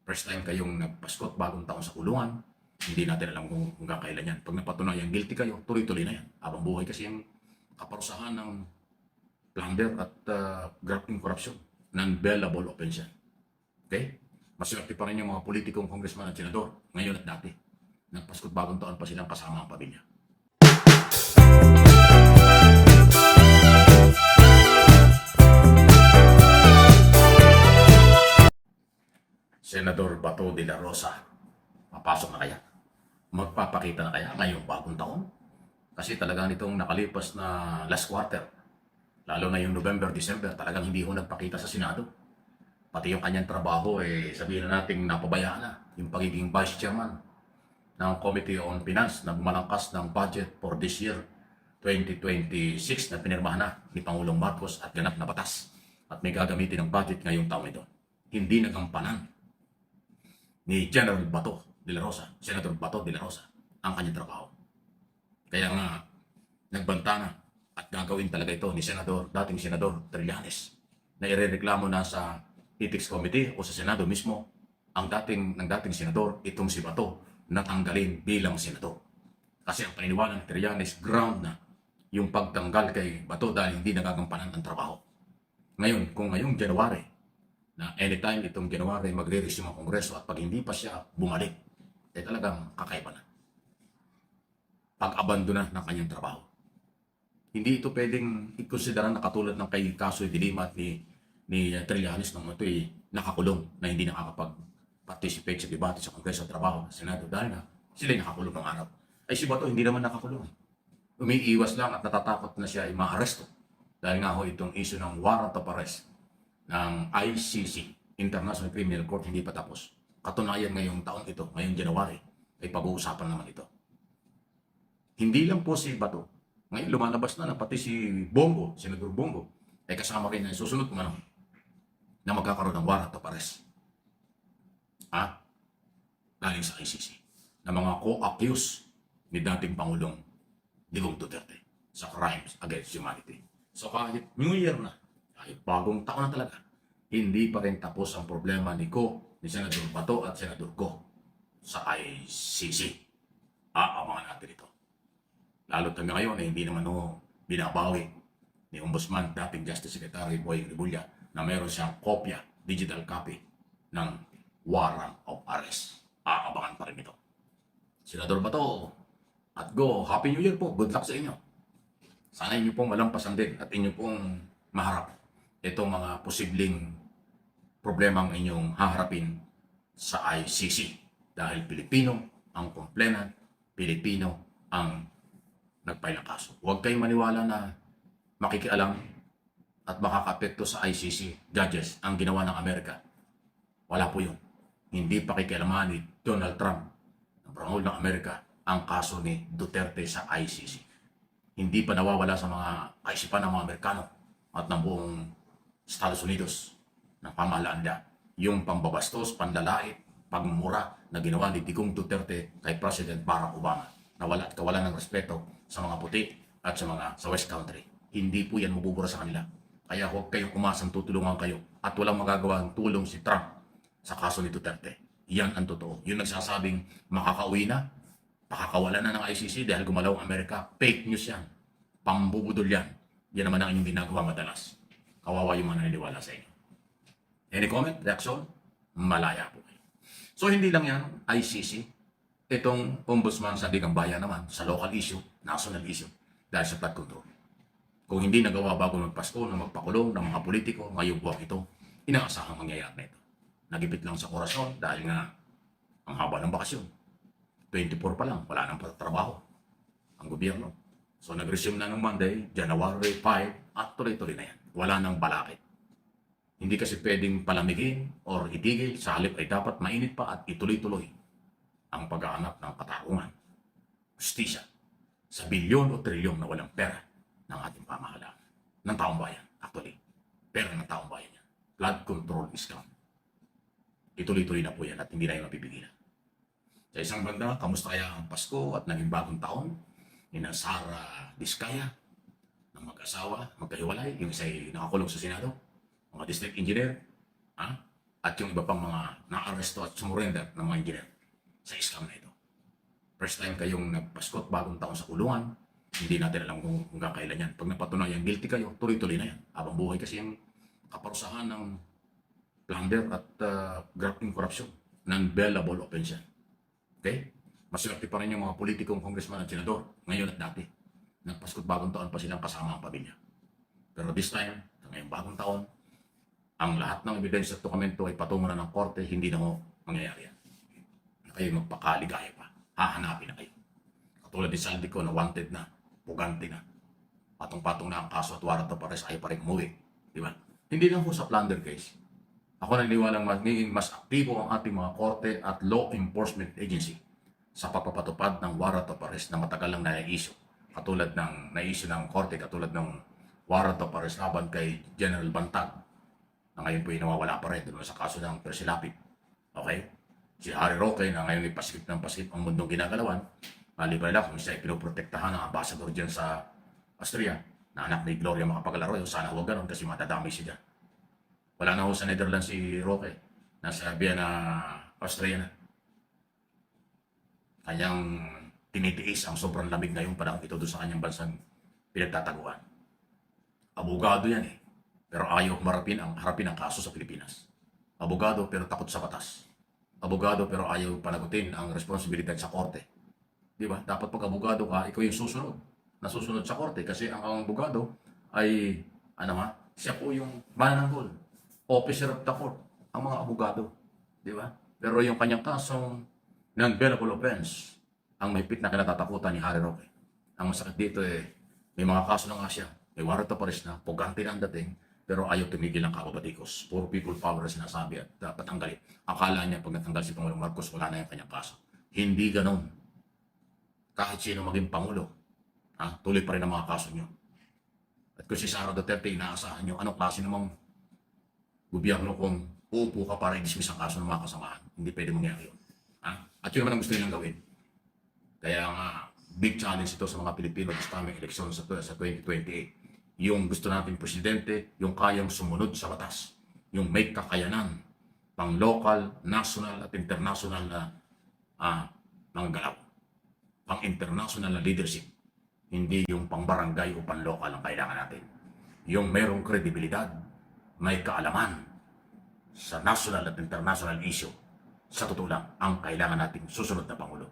First time kayong nagpaskot bagong taon sa kulungan, hindi natin alam kung kakailan yan. Pag napatunayan guilty kayo, tuloy-tuloy na yan. Habang buhay kasi yung kaparusahan ng plunder at graft corruption, non-bailable offense yan. Okay? Maswerte pa rin yung mga politikong congressman at senador, ngayon at dati. Nagpaskot bagong taon pa silang kasama ang pamilya. Senador Bato de la Rosa, papasok na kaya? Magpapakita na kaya ngayong bagong taon? Kasi talagang itong nakalipas na last quarter, lalo na yung November, December, talagang hindi ko nagpakita sa Senado. Pati yung kanyang trabaho, sabihin na natin napabayaan na yung pagiging Vice Chairman ng Committee on Finance na bumalangkas ng budget for this year, 2026 na pinirmahan na ni Pangulong Marcos at ganap na batas. At may gagamitin ng budget ngayong taon ito. Hindi nagampanan ni General Bato de la Rosa, Senator Bato de la Rosa, ang kanyang trabaho. Kaya nga, nagbanta na at gagawin talaga ito ni dating Senador Trillanes na irereklamo na sa Ethics Committee o sa Senado mismo ng dating Senador itong si Bato na tanggalin bilang Senador. Kasi ang paniniwala ng Trillanes, ground na yung pagtanggal kay Bato dahil hindi nagagampanan ang trabaho. Ngayon, kung ngayong January, na anytime itong January magre-resume ang Kongreso at pag hindi pa siya bumalik, talagang kakaiba na. Pag-abandona ng kanyang trabaho. Hindi ito pwedeng ikonsidera na katulad ng kay Kasoy de Lima at ni Trillanes nung ito'y nakakulong na hindi nakakapag-participate sa debate sa Kongreso at trabaho sa Senado dahil na sila'y nakakulong ng araw. Ay si Bato hindi naman nakakulong. Umiiwas lang at natatakot na siya ay maaresto dahil nga ho itong issue ng warrant of arrest ng ICC, International Criminal Court, hindi pa tapos. Katunayan ngayong taon ito, ngayong January, ay pag-uusapan naman ito. Hindi lang po si Bato. Ngayon lumalabas na pati si Bongo, Senador Bongo, ay kasama rin na susunod na magkakaroon ng warrant of arrest. Galing sa ICC. Na mga co-accused ni dating Pangulong Digong Duterte sa crimes against humanity. So kahit New Year na, kahit bagong taon na talaga, hindi pa rin tapos ang problema ni Senador Bato at Senador Go sa ICC. Aabangan natin ito. Lalo kami ngayon hindi naman binabawi ni Ombudsman, dating Justice Secretary Boying Rebulya, na meron siyang kopya, digital copy ng warrant of arrest. Aabangan pa rin ito. Senador Bato at Go, Happy New Year po. Good luck sa inyo. Sana inyo pong malampasan din at inyo pong maharap itong mga posibleng problemang inyong haharapin sa ICC. Dahil Pilipino ang complainant, Pilipino ang nagfile ng kaso. Huwag kayong maniwala na makikialam at makakapekto sa ICC judges ang ginawa ng Amerika. Wala po yun. Hindi pakikialaman ni Donald Trump, ang Pangulo ng Amerika, ang kaso ni Duterte sa ICC. Hindi pa nawawala sa mga kaisipan ng mga Amerikano at ng buong Estados Unidos ng pamahalaan nila yung pambabastos, panlalait, pagmumura na ginawa ni Digong Duterte kay President Barack Obama na wala at kawalan ng respeto sa mga puti at sa West Country. Hindi po yan mabubura sa kanila. Kaya huwag kayong umasang tutulungan kayo at walang magagawa ng tulong si Trump sa kaso ni Duterte. Yan ang totoo. Yung nagsasabing makakauwi na, pakakawala na ng ICC dahil gumalaw ang Amerika, fake news yan. Pambubudol yan. Yan naman ang inyong ginagawa madalas. Kawawa yung mga naniniwala sa inyo. Any comment? Reaction? Malaya po kayo. So hindi lang yan, ICC. Itong Ombudsman sa Sandigang Bayan naman, sa local issue, national issue, dahil sa flood control. Kung hindi nagawa bago magpasko na magpakulong ng mga politiko, ngayong buwak ito, inaasahang mangyayari na ito. Nagipit lang sa orasyon dahil nga ang haba ng bakasyon. 24 pa lang, wala nang trabaho ang gobyerno. So nag-resume na ng Monday, January 5, at tuloy-tuloy na yan. Wala nang balakid. Hindi kasi pwedeng palamigin or itigil, sa halip ay dapat mainit pa at ituloy-tuloy ang paghahanap ng katarungan, justisya, sa bilyon o trilyon na walang pera ng ating pamahalaan, ng taong bayan. Actually, pera ng taong bayan yan. Flood control is gone. Ituloy-tuloy na po yan at hindi na yung mapipigilan. Sa isang banda, kamusta kaya ang Pasko at naging bagong taon ni Sara Diskaya, ng mag-asawa, magkahiwalay, yung isa ay nakakulong sa Senado, mga district engineer, at yung iba pang mga na-arresto at sumurrender ng mga engineer sa scam na ito. First time kayong nagpaskot bagong taon sa kulungan, hindi natin alam kung hanggang kailan yan. Pag napatunayan guilty kayo, tuloy-tuloy na yan. Habang buhay kasi yung kaparusahan ng plunder at grafting corruption, non-bailable offense yan. Okay? Maswerte pa rin yung mga politikong congressman at senador, ngayon at dati. Nagpaskot bagong taon pa silang kasama ang pamilya. Pero this time, ngayong bagong taon, ang lahat ng ebidensya at dokumento ay patungo na ng korte, hindi na mo mangyayari yan. Na kayo magpakaligaya pa, hahanapin na kayo. Katulad ni Sandy ko na wanted na, pugante na, patong-patong na ang kaso at warrant of arrest ay pa rin umuwi. Di ba? Hindi lang po sa plunder case. Ako naniniwalang magiging mas aktibo ang ating mga korte at law enforcement agency sa pagpapatupad ng warrant of arrest na matagal lang na-issue. Katulad ng na-issue ng korte, katulad ng warrant of arrest laban kay General Bantag, na ngayon po ay nawawala pa rin doon sa kaso ng Persilapit. Okay? Si Harry Roque na ngayon ay pasikip ng pasikip ang mundong ginagalawan, maliban lang kung siya ay pinoprotektahan ng ambassador dyan sa Austria, na anak ni Gloria Macapagal-Arroyo. Sana huwag ganun kasi matadami siya dyan. Wala na ho sa Netherlands si Roque. Nasa Vienna, Austria na. Kanyang tinitiis ang sobrang lamig ngayong panahon ito doon sa kanyang bansang pinagtataguan. Abogado yan eh. Pero ayaw harapin ang kaso sa Pilipinas. Abogado pero takot sa batas. Abogado pero ayaw panagutin ang responsibilidad sa korte. Di ba? Dapat pag abogado ka, ikaw yung susunod. Nasusunod sa korte kasi ang abogado ay, siya po yung mananggol. Officer of the court. Ang mga abogado. Di ba? Pero yung kanyang kasong non-bailable offense, ang mahigpit na kinatatakutan ni Harry Roque. Ang masakit dito may mga kaso na nga siya. May warrant of arrest na, pugante na ang dating, pero ayaw tumigil ng kababatikos. Puro people power na sinasabi at dapat tanggalin. Akala niya pag natanggal si Pangulong Marcos, wala na yung kanyang kaso. Hindi ganon. Kahit sino maging Pangulo, tuloy pa rin ang mga kaso niyo. At kung si Sara Duterte, inaasahan niyo, anong klase namang gobyerno kung uupo ka para i-dismiss ang kaso ng mga kasamahan. Hindi pwede mangyari yun. At yun naman ang gusto nilang gawin. Kaya nga, big challenge ito sa mga Pilipino sa tamang eleksyon sa 2028. Yung gusto natin presidente, yung kayang sumunod sa batas. Yung may kakayanan pang local, national at international na mga galaw. Pang international na leadership. Hindi yung pang barangay o pang local ang kailangan natin. Yung mayroong kredibilidad, may kaalaman sa national at international issue. Sa totoo lang, ang kailangan nating susunod na Pangulo.